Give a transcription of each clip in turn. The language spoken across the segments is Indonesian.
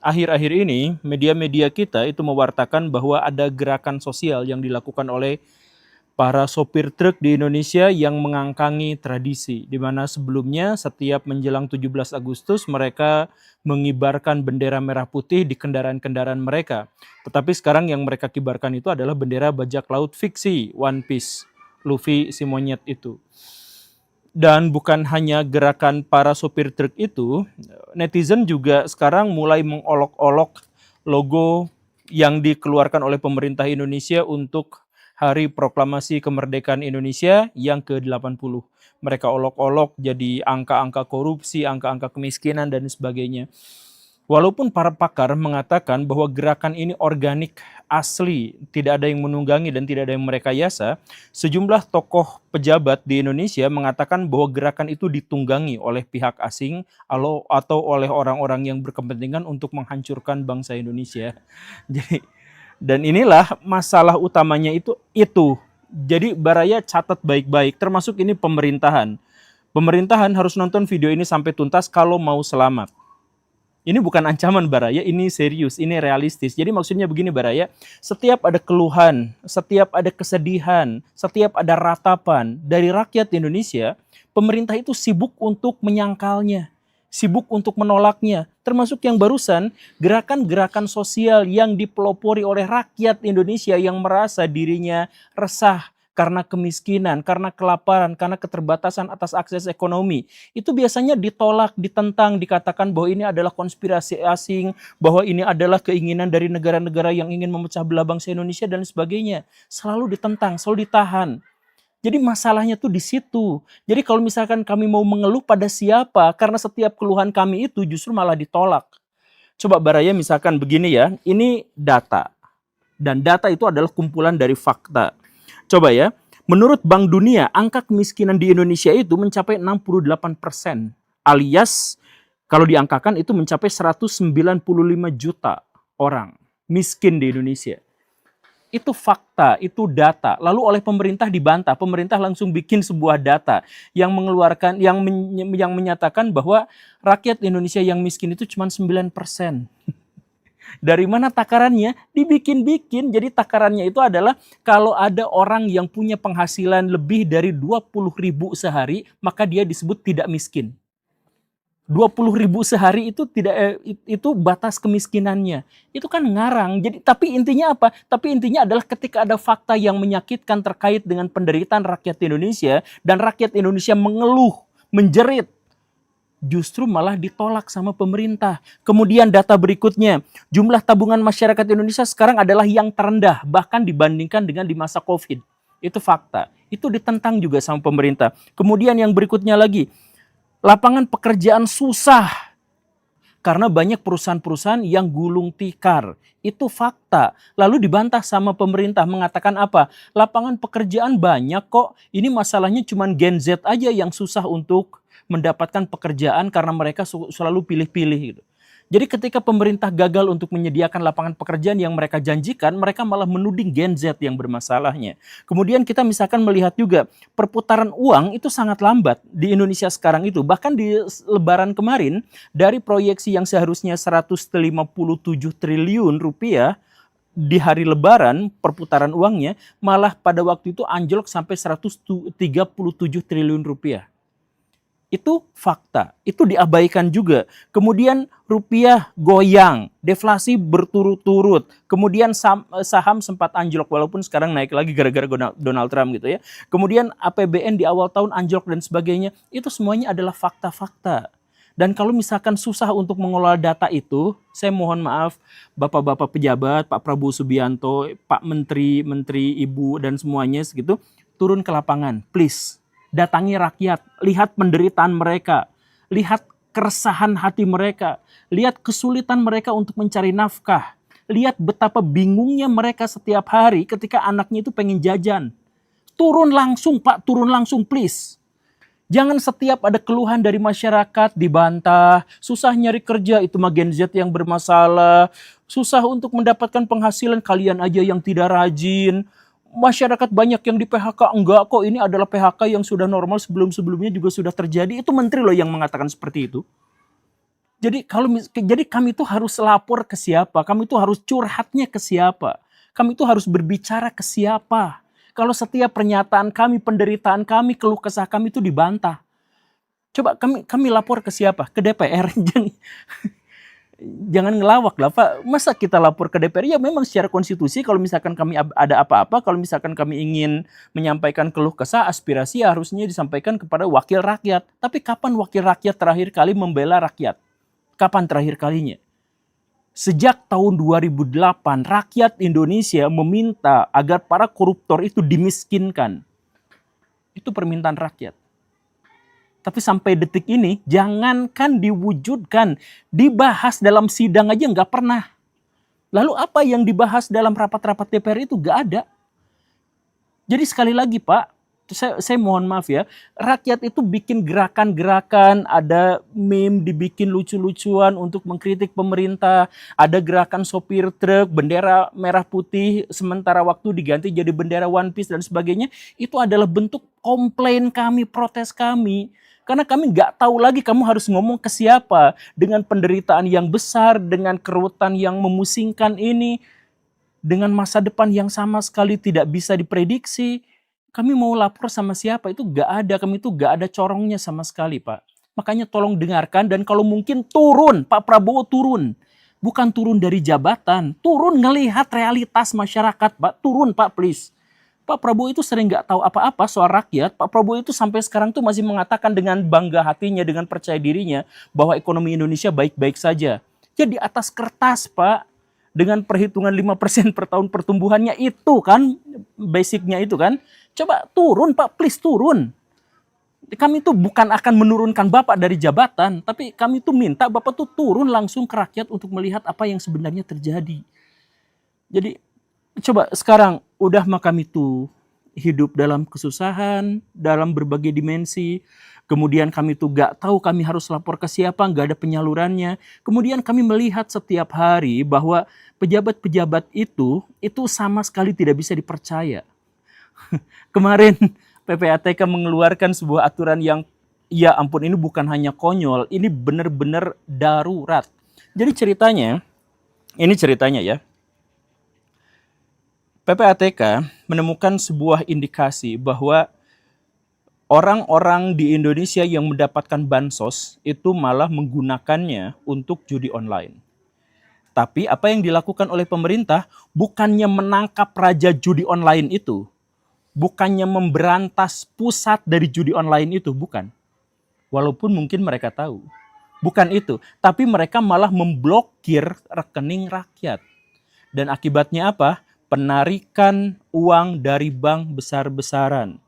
akhir-akhir ini media-media kita itu mewartakan bahwa ada gerakan sosial yang dilakukan oleh para sopir truk di Indonesia yang mengangkangi tradisi, di mana sebelumnya setiap menjelang 17 Agustus mereka mengibarkan bendera merah putih di kendaraan-kendaraan mereka. Tetapi sekarang yang mereka kibarkan itu adalah bendera bajak laut fiksi, One Piece, Luffy si monyet itu. Dan bukan hanya gerakan para sopir truk itu, netizen juga sekarang mulai mengolok-olok logo yang dikeluarkan oleh pemerintah Indonesia untuk Hari Proklamasi Kemerdekaan Indonesia yang ke-80. Mereka olok-olok jadi angka-angka korupsi, angka-angka kemiskinan, dan sebagainya. Walaupun para pakar mengatakan bahwa gerakan ini organik, asli, tidak ada yang menunggangi dan tidak ada yang merekayasa, sejumlah tokoh pejabat di Indonesia mengatakan bahwa gerakan itu ditunggangi oleh pihak asing atau oleh orang-orang yang berkepentingan untuk menghancurkan bangsa Indonesia. Jadi, dan inilah masalah utamanya itu. Jadi Baraya catat baik-baik, termasuk ini pemerintahan. Pemerintahan harus nonton video ini sampai tuntas kalau mau selamat. Ini bukan ancaman Baraya, ini serius, ini realistis. Jadi maksudnya begini Baraya, setiap ada keluhan, setiap ada kesedihan, setiap ada ratapan dari rakyat Indonesia, pemerintah itu sibuk untuk menyangkalnya, sibuk untuk menolaknya. Termasuk yang barusan, gerakan-gerakan sosial yang dipelopori oleh rakyat Indonesia yang merasa dirinya resah karena kemiskinan, karena kelaparan, karena keterbatasan atas akses ekonomi. Itu biasanya ditolak, ditentang, dikatakan bahwa ini adalah konspirasi asing, bahwa ini adalah keinginan dari negara-negara yang ingin memecah belah bangsa Indonesia dan sebagainya. Selalu ditentang, selalu ditahan. Jadi masalahnya tuh di situ. Jadi kalau misalkan kami mau mengeluh pada siapa, karena setiap keluhan kami itu justru malah ditolak. Coba Baraya misalkan begini ya, ini data. Dan data itu adalah kumpulan dari fakta. Coba ya, menurut Bank Dunia, angka kemiskinan di Indonesia itu mencapai 68%. Alias, kalau diangkakan itu mencapai 195 juta orang miskin di Indonesia. Itu fakta, itu data. Lalu oleh pemerintah dibantah. Pemerintah langsung bikin sebuah data yang mengeluarkan, yang menyatakan bahwa rakyat Indonesia yang miskin itu cuma 9%. Dari mana takarannya? Dibikin-bikin. Jadi takarannya itu adalah kalau ada orang yang punya penghasilan lebih dari 20.000 sehari, maka dia disebut tidak miskin. 20.000 sehari itu itu batas kemiskinannya. Itu kan ngarang. Jadi tapi intinya apa? Tapi intinya adalah ketika ada fakta yang menyakitkan terkait dengan penderitaan rakyat Indonesia dan rakyat Indonesia mengeluh, menjerit, justru malah ditolak sama pemerintah. Kemudian data berikutnya, jumlah tabungan masyarakat Indonesia sekarang adalah yang terendah, bahkan dibandingkan dengan di masa COVID. Itu fakta. Itu ditentang juga sama pemerintah. Kemudian yang berikutnya lagi, lapangan pekerjaan susah karena banyak perusahaan-perusahaan yang gulung tikar. Itu fakta. Lalu dibantah sama pemerintah mengatakan apa? Lapangan pekerjaan banyak kok. Ini masalahnya cuma Gen Z aja yang susah untuk mendapatkan pekerjaan karena mereka selalu pilih-pilih gitu. Jadi ketika pemerintah gagal untuk menyediakan lapangan pekerjaan yang mereka janjikan, mereka malah menuding Gen Z yang bermasalahnya. Kemudian kita misalkan melihat juga perputaran uang itu sangat lambat di Indonesia sekarang itu. Bahkan di Lebaran kemarin, dari proyeksi yang seharusnya 157 triliun rupiah, di hari Lebaran perputaran uangnya malah pada waktu itu anjlok sampai 137 triliun rupiah. Itu fakta, itu diabaikan juga. Kemudian rupiah goyang, deflasi berturut-turut. Kemudian saham sempat anjlok, walaupun sekarang naik lagi gara-gara Donald Trump gitu ya. Kemudian APBN di awal tahun anjlok dan sebagainya. Itu semuanya adalah fakta-fakta. Dan kalau misalkan susah untuk mengelola data itu, saya mohon maaf Bapak-Bapak pejabat, Pak Prabowo Subianto, Pak Menteri, Ibu, dan semuanya segitu, turun ke lapangan, please. Datangi rakyat, lihat penderitaan mereka, lihat keresahan hati mereka, lihat kesulitan mereka untuk mencari nafkah, lihat betapa bingungnya mereka setiap hari ketika anaknya itu pengen jajan. Turun langsung Pak, turun langsung please. Jangan setiap ada keluhan dari masyarakat dibantah, susah nyari kerja itu mah Gen Z yang bermasalah, susah untuk mendapatkan penghasilan kalian aja yang tidak rajin. Masyarakat banyak yang di PHK, enggak kok ini adalah PHK yang sudah normal sebelum-sebelumnya juga sudah terjadi. Itu menteri loh yang mengatakan seperti itu. Jadi kami itu harus lapor ke siapa? Kami itu harus curhatnya ke siapa? Kami itu harus berbicara ke siapa? Kalau setiap pernyataan kami, penderitaan kami, keluh kesah kami itu dibantah. Coba kami lapor ke siapa? Ke DPR. Jangan ngelawak lah Pak. Masa kita lapor ke DPR? Ya memang secara konstitusi kalau misalkan kami ada apa-apa, kalau misalkan kami ingin menyampaikan keluh kesah, aspirasi harusnya disampaikan kepada wakil rakyat. Tapi kapan wakil rakyat terakhir kali membela rakyat? Kapan terakhir kalinya? Sejak tahun 2008, rakyat Indonesia meminta agar para koruptor itu dimiskinkan. Itu permintaan rakyat. Tapi sampai detik ini, jangankan diwujudkan, dibahas dalam sidang aja nggak pernah. Lalu apa yang dibahas dalam rapat-rapat DPR itu nggak ada. Jadi sekali lagi Pak, saya mohon maaf ya, rakyat itu bikin gerakan-gerakan, ada meme dibikin lucu-lucuan untuk mengkritik pemerintah, ada gerakan sopir truk, bendera merah putih, sementara waktu diganti jadi bendera One Piece dan sebagainya, itu adalah bentuk komplain kami, protes kami. Karena kami nggak tahu lagi kamu harus ngomong ke siapa, dengan penderitaan yang besar, dengan kerutan yang memusingkan ini, dengan masa depan yang sama sekali tidak bisa diprediksi. Kami mau lapor sama siapa itu nggak ada, kami itu nggak ada corongnya sama sekali Pak. Makanya tolong dengarkan dan kalau mungkin turun, Pak Prabowo turun. Bukan turun dari jabatan, turun ngelihat realitas masyarakat Pak, turun Pak please. Pak Prabowo itu sering nggak tahu apa-apa soal rakyat. Pak Prabowo itu sampai sekarang tuh masih mengatakan dengan bangga hatinya, dengan percaya dirinya bahwa ekonomi Indonesia baik-baik saja. Jadi atas kertas Pak, dengan perhitungan 5% per tahun pertumbuhannya itu kan, basicnya itu kan. Coba turun Pak, please turun. Kami tuh bukan akan menurunkan Bapak dari jabatan, tapi kami tuh minta Bapak tuh turun langsung ke rakyat untuk melihat apa yang sebenarnya terjadi. Jadi coba sekarang udah mah kami tuh hidup dalam kesusahan, dalam berbagai dimensi. Kemudian kami tuh gak tahu kami harus lapor ke siapa, gak ada penyalurannya. Kemudian kami melihat setiap hari bahwa pejabat-pejabat itu sama sekali tidak bisa dipercaya. Kemarin PPATK mengeluarkan sebuah aturan yang, ya ampun ini bukan hanya konyol, ini benar-benar darurat. Jadi ini ceritanya ya. PPATK menemukan sebuah indikasi bahwa orang-orang di Indonesia yang mendapatkan bansos itu malah menggunakannya untuk judi online. Tapi apa yang dilakukan oleh pemerintah bukannya menangkap raja judi online itu, bukannya memberantas pusat dari judi online itu, bukan. Walaupun mungkin mereka tahu. Bukan itu, tapi mereka malah memblokir rekening rakyat. Dan akibatnya apa? Penarikan uang dari bank besar-besaran.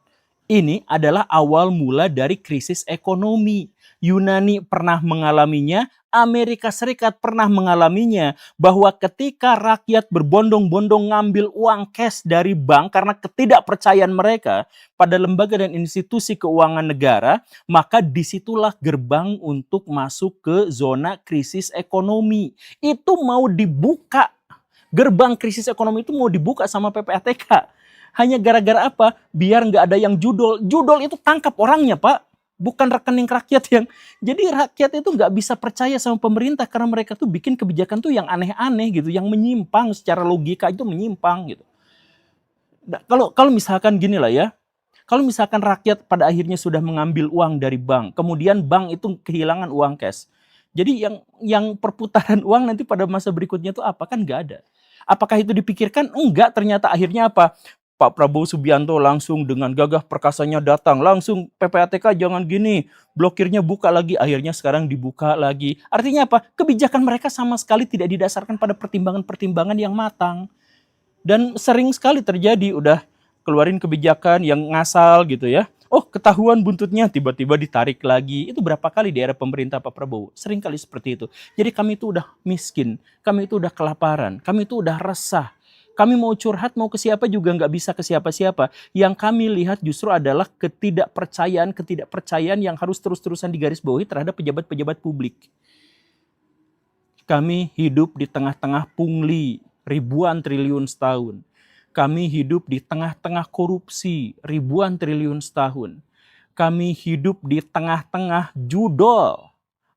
Ini adalah awal mula dari krisis ekonomi. Yunani pernah mengalaminya, Amerika Serikat pernah mengalaminya, bahwa ketika rakyat berbondong-bondong ngambil uang cash dari bank karena ketidakpercayaan mereka pada lembaga dan institusi keuangan negara, maka disitulah gerbang untuk masuk ke zona krisis ekonomi. Itu mau dibuka. Gerbang krisis ekonomi itu mau dibuka sama PPATK. Hanya gara-gara apa? Biar nggak ada yang judol. Judol itu tangkap orangnya Pak. Bukan rekening rakyat yang... Jadi rakyat itu nggak bisa percaya sama pemerintah karena mereka tuh bikin kebijakan tuh yang aneh-aneh gitu. Yang menyimpang secara logika itu menyimpang gitu. Kalau misalkan gini lah ya. Kalau misalkan rakyat pada akhirnya sudah mengambil uang dari bank. Kemudian bank itu kehilangan uang cash. Jadi yang perputaran uang nanti pada masa berikutnya itu apa? Kan nggak ada. Apakah itu dipikirkan? Enggak, ternyata akhirnya apa? Pak Prabowo Subianto langsung dengan gagah perkasanya datang. Langsung PPATK jangan gini, blokirnya buka lagi. Akhirnya sekarang dibuka lagi. Artinya apa? Kebijakan mereka sama sekali tidak didasarkan pada pertimbangan-pertimbangan yang matang. Dan sering sekali terjadi, udah keluarin kebijakan yang ngasal gitu ya. Oh, ketahuan buntutnya, tiba-tiba ditarik lagi. Itu berapa kali di era pemerintah Pak Prabowo? Sering kali seperti itu. Jadi kami itu udah miskin, kami itu udah kelaparan, kami itu udah resah. Kami mau curhat, mau ke siapa juga nggak bisa ke siapa-siapa. Yang kami lihat justru adalah ketidakpercayaan yang harus terus-terusan digarisbawahi terhadap pejabat-pejabat publik. Kami hidup di tengah-tengah pungli ribuan triliun setahun. Kami hidup di tengah-tengah korupsi ribuan triliun setahun. Kami hidup di tengah-tengah judol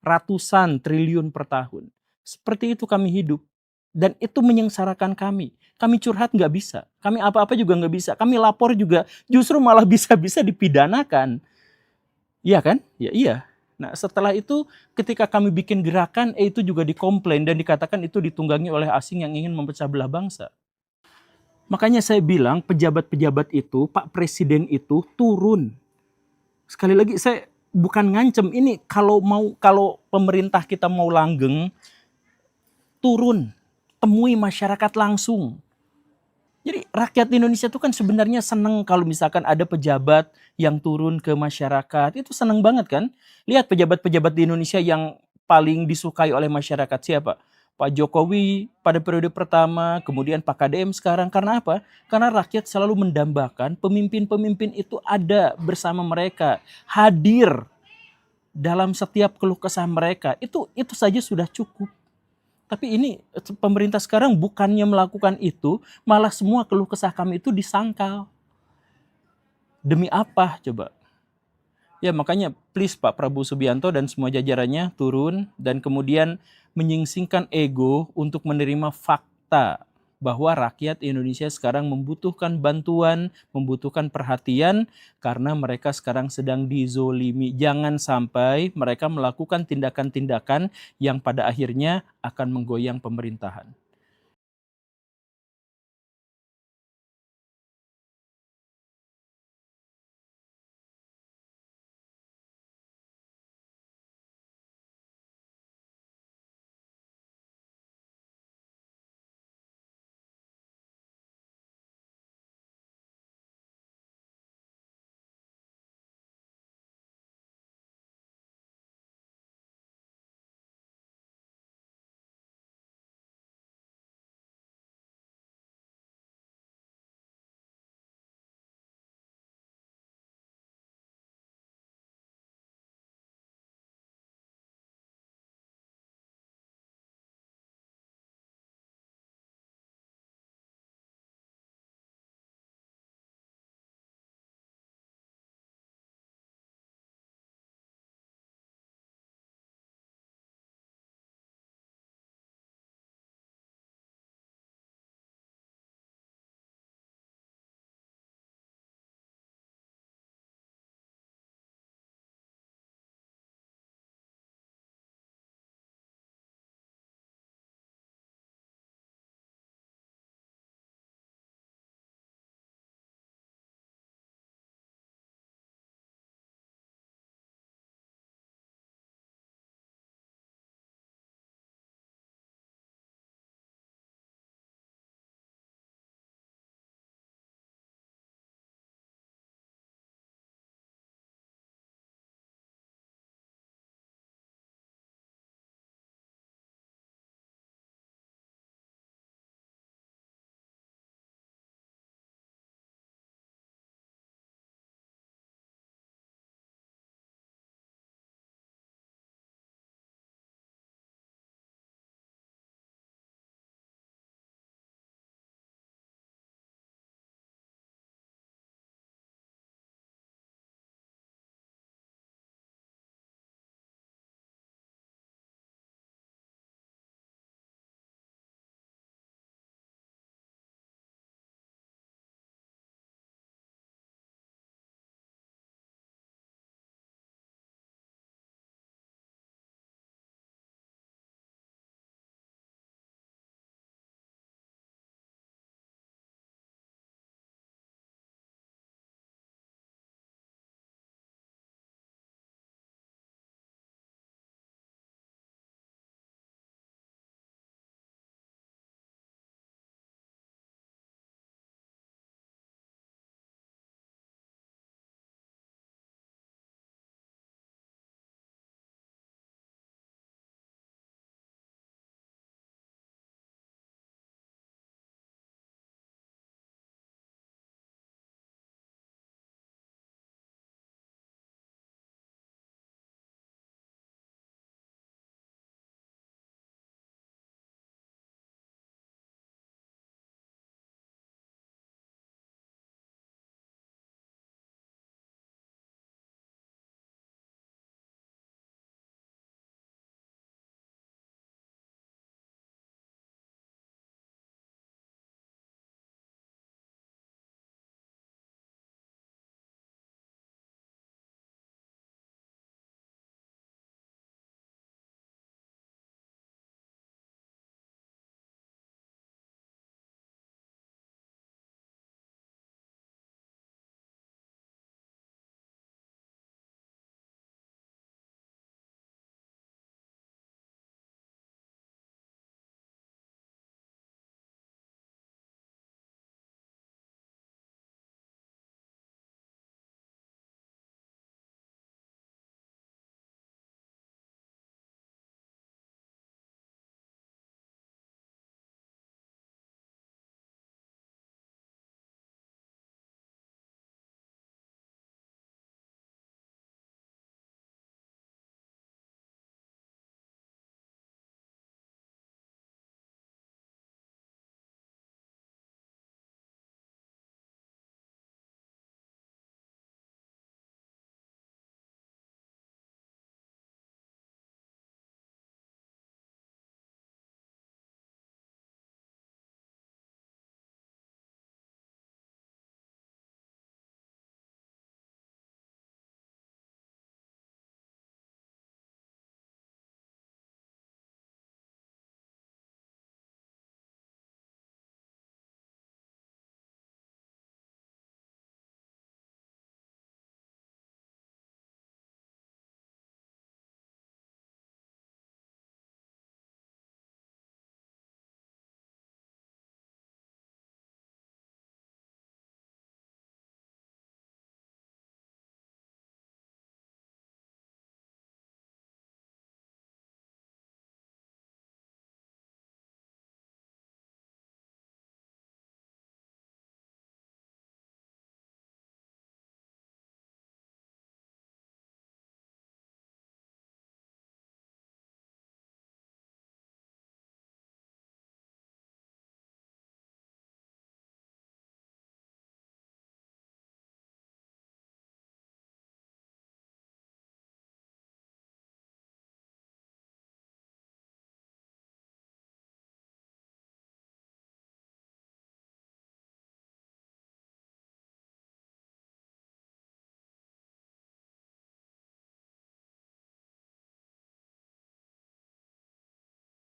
ratusan triliun per tahun. Seperti itu kami hidup. Dan itu menyengsarakan kami. Kami curhat nggak bisa. Kami apa-apa juga nggak bisa. Kami lapor juga justru malah bisa-bisa dipidanakan. Iya kan? Ya iya. Nah setelah itu ketika kami bikin gerakan, itu juga dikomplain dan dikatakan itu ditunggangi oleh asing yang ingin memecah belah bangsa. Makanya saya bilang pejabat-pejabat itu, Pak Presiden itu turun. Sekali lagi saya bukan ngancem, ini kalau pemerintah kita mau langgeng, turun, temui masyarakat langsung. Jadi rakyat Indonesia itu kan sebenarnya seneng kalau misalkan ada pejabat yang turun ke masyarakat. Itu seneng banget kan? Lihat pejabat-pejabat di Indonesia yang paling disukai oleh masyarakat siapa? Pak Jokowi pada periode pertama, kemudian Pak KDM sekarang. Karena apa? Karena rakyat selalu mendambakan pemimpin-pemimpin itu ada bersama mereka, hadir dalam setiap keluh kesah mereka. Itu saja sudah cukup. Tapi ini pemerintah sekarang bukannya melakukan itu, malah semua keluh kesah kami itu disangkal. Demi apa coba? Ya makanya please Pak Prabowo Subianto dan semua jajarannya turun dan kemudian menyingsingkan ego untuk menerima fakta bahwa rakyat Indonesia sekarang membutuhkan bantuan, membutuhkan perhatian karena mereka sekarang sedang dizolimi. Jangan sampai mereka melakukan tindakan-tindakan yang pada akhirnya akan menggoyang pemerintahan.